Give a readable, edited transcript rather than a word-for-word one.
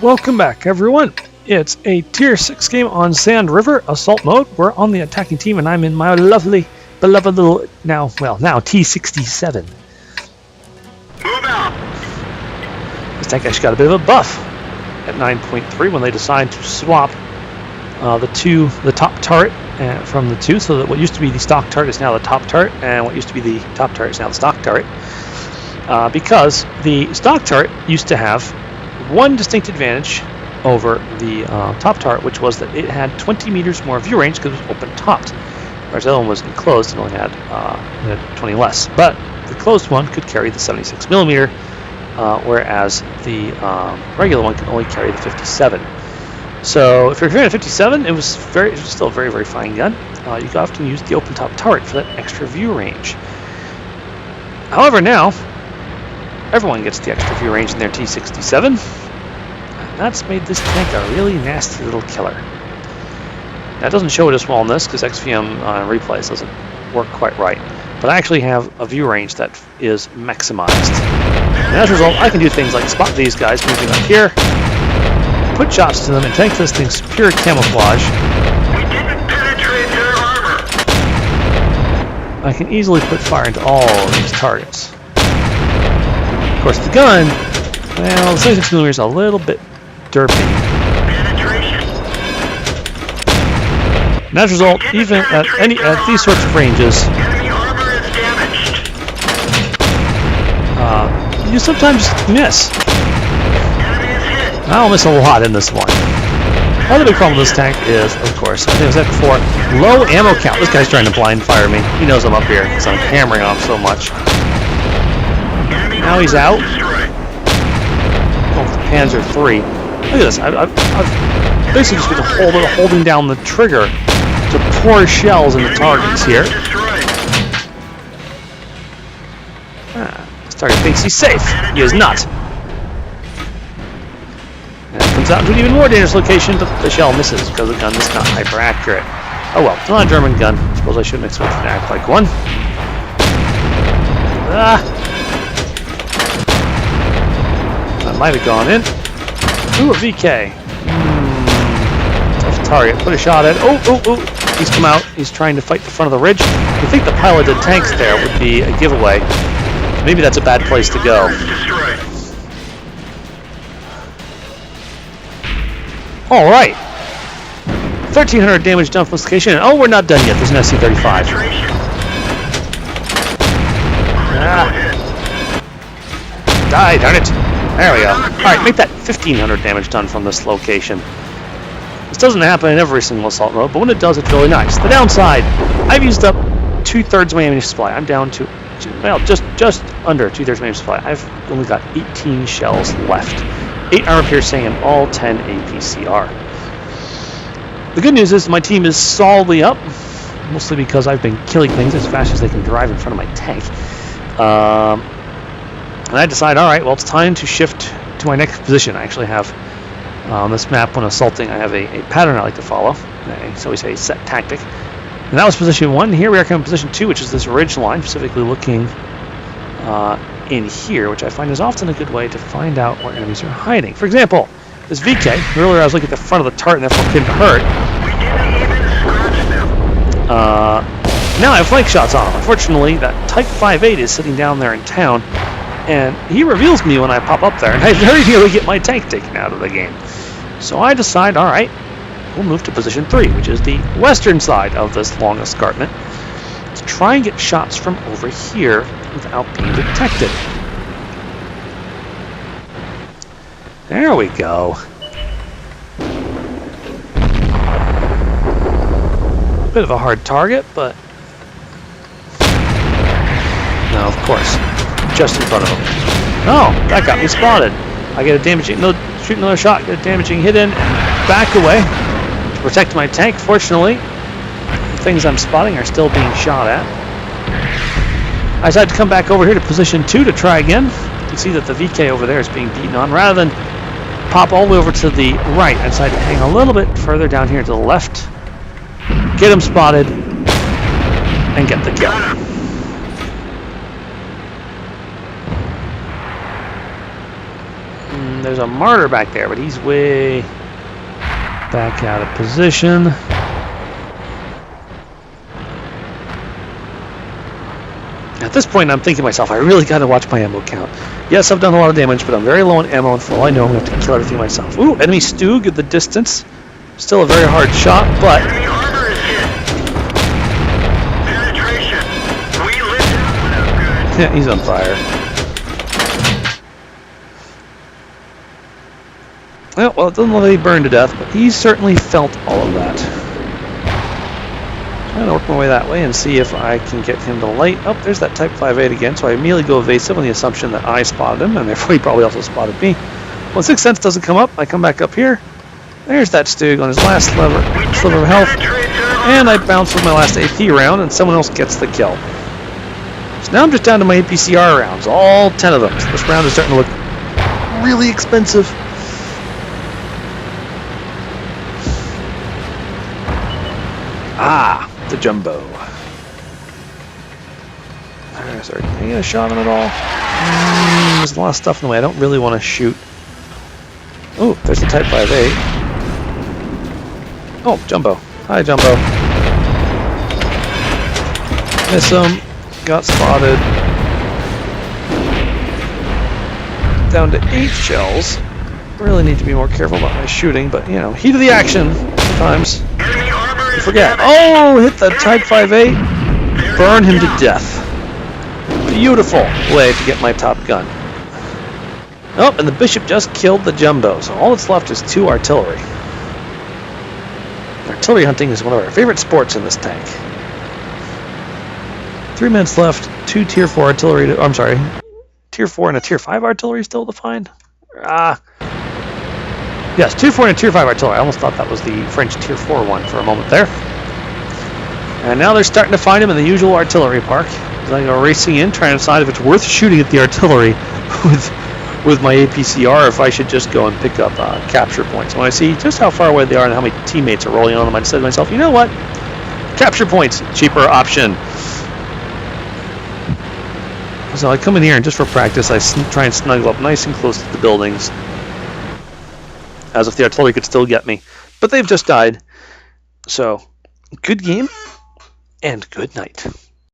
Welcome back, everyone. It's a Tier 6 game on Sand River, Assault Mode. We're on the attacking team, and I'm in my lovely, beloved little, now T67. Move out. This tank actually got a bit of a buff at 9.3 when they decided to swap the top turret from the two, so that what used to be the stock turret is now the top turret, and what used to be the top turret is now the stock turret. Because the stock turret used to have one distinct advantage over the top turret, which was that it had 20 meters more view range because it was open-topped, whereas the other one was enclosed and only had 20 less. But the closed one could carry the 76 millimeter, whereas the regular one can only carry the 57. So if you're carrying a 57, it was still a very, very fine gun. You could often use the open-top turret for that extra view range. However, now everyone gets the extra view range in their T67, and that's made this tank a really nasty little killer. That doesn't show it as well in this because XVM replays doesn't work quite right, but I actually have a view range that is maximized. And as a result, I can do things like spot these guys moving up here, put shots to them, and tank this thing's pure camouflage. We didn't penetrate their armor. I can easily put fire into all of these targets. Of course, the gun, well, the 76mm is a little bit derpy. Penetration. And as a result, even at these sorts of ranges, Enemy armor is damaged. you sometimes miss. Enemy is hit. I'll miss a lot in this one. Another big problem with this tank is, of course, I think I said before, low ammo count. This guy's trying to blind fire me. He knows I'm up here because I'm hammering off so much. Now he's out. Oh, the Panzer III. Look at this. I've basically just been holding down the trigger to pour shells into targets here. This target thinks he's safe. He is not. And it comes out into an even more dangerous location, but the shell misses because the gun is not hyper accurate. Oh well, it's not a German gun. I suppose I shouldn't expect it to act like one. That might have gone in. Ooh, a VK. Tough target. Put a shot at. Oh. He's come out. He's trying to fight the front of the ridge. You think the piloted tanks there would be a giveaway. Maybe that's a bad place to go. Alright. 1,300 damage done from this location. And oh, we're not done yet. There's an SC-35. Die, darn it. There we go. Alright, make that 1,500 damage done from this location. This doesn't happen in every single assault mode, but when it does, it's really nice. The downside, I've used up 2/3 of my ammunition supply. I'm down to, well, just under 2/3 of my ammunition supply. I've only got 18 shells left. 8 armor piercing and all 10 APCR. The good news is my team is solidly up, mostly because I've been killing things as fast as they can drive in front of my tank. And I decide, alright, well, it's time to shift to my next position. I actually have, on this map, when assaulting, I have a pattern I like to follow. So we say set tactic. And that was position 1. Here we are coming to position 2, which is this ridge line, specifically looking in here, which I find is often a good way to find out where enemies are hiding. For example, this VK, earlier I was looking at the front of the turret and therefore couldn't hurt. Now I have flank shots on him. Unfortunately, that Type 58 is sitting down there in town, and he reveals me when I pop up there, and I very nearly get my tank taken out of the game. So I decide, alright, we'll move to position 3, which is the western side of this long escarpment, to try and get shots from over here without being detected. There we go. Bit of a hard target, but no, of course, just in front of him. Oh, that got me spotted. I get a damaging, shoot another shot, get a damaging hit in, and back away to protect my tank. Fortunately, the things I'm spotting are still being shot at. I decided to come back over here to position 2 to try again. You can see that the VK over there is being beaten on. Rather than pop all the way over to the right, I decided to hang a little bit further down here to the left, get him spotted, and get the kill. there's a martyr back there, but he's way back out of position. At this point, I'm thinking to myself, I really got to watch my ammo count. Yes, I've done a lot of damage, but I'm very low on ammo, and for all I know, I'm going to have to kill everything myself. Ooh, enemy Stug at the distance. Still a very hard shot, but... Enemy armor is hit. Penetration. We listen. Good. Yeah, he's on fire. Well, it doesn't look like he burned to death, but he's certainly felt all of that. I'm going to work my way that way and see if I can get him to light. Oh, there's that Type 58 again, so I immediately go evasive on the assumption that I spotted him, and therefore he probably also spotted me. When 6th Sense doesn't come up, I come back up here. There's that Stug on his last sliver of health, and I bounce with my last AP round, and someone else gets the kill. So now I'm just down to my APCR rounds, all 10 of them. So this round is starting to look really expensive. Ah, the jumbo. Sorry, can I get a shot on it all? There's a lot of stuff in the way. I don't really want to shoot. Oh, there's the Type 58. Oh, jumbo. Hi, jumbo. Miss him. Got spotted. Down to 8 shells. Really need to be more careful about my shooting, but you know, heat of the action sometimes. You forget. Oh, hit the Type 58. Burn him to death. Beautiful way to get my top gun. Oh, and the bishop just killed the jumbo, so all that's left is 2 artillery. Artillery hunting is one of our favorite sports in this tank. 3 minutes left, 2 tier 4 artillery, I'm sorry, tier 4 and a tier 5 artillery still to find? Yes, tier 4 and a tier 5 artillery. I almost thought that was the French tier 4 one for a moment there. And now they're starting to find him in the usual artillery park. I go racing in, trying to decide if it's worth shooting at the artillery with my APCR, if I should just go and pick up capture points. When I see just how far away they are and how many teammates are rolling on them, I said to myself, you know what? Capture points, cheaper option. So I come in here and just for practice, I try and snuggle up nice and close to the buildings, as if the artillery could still get me. But they've just died. So, good game, and good night.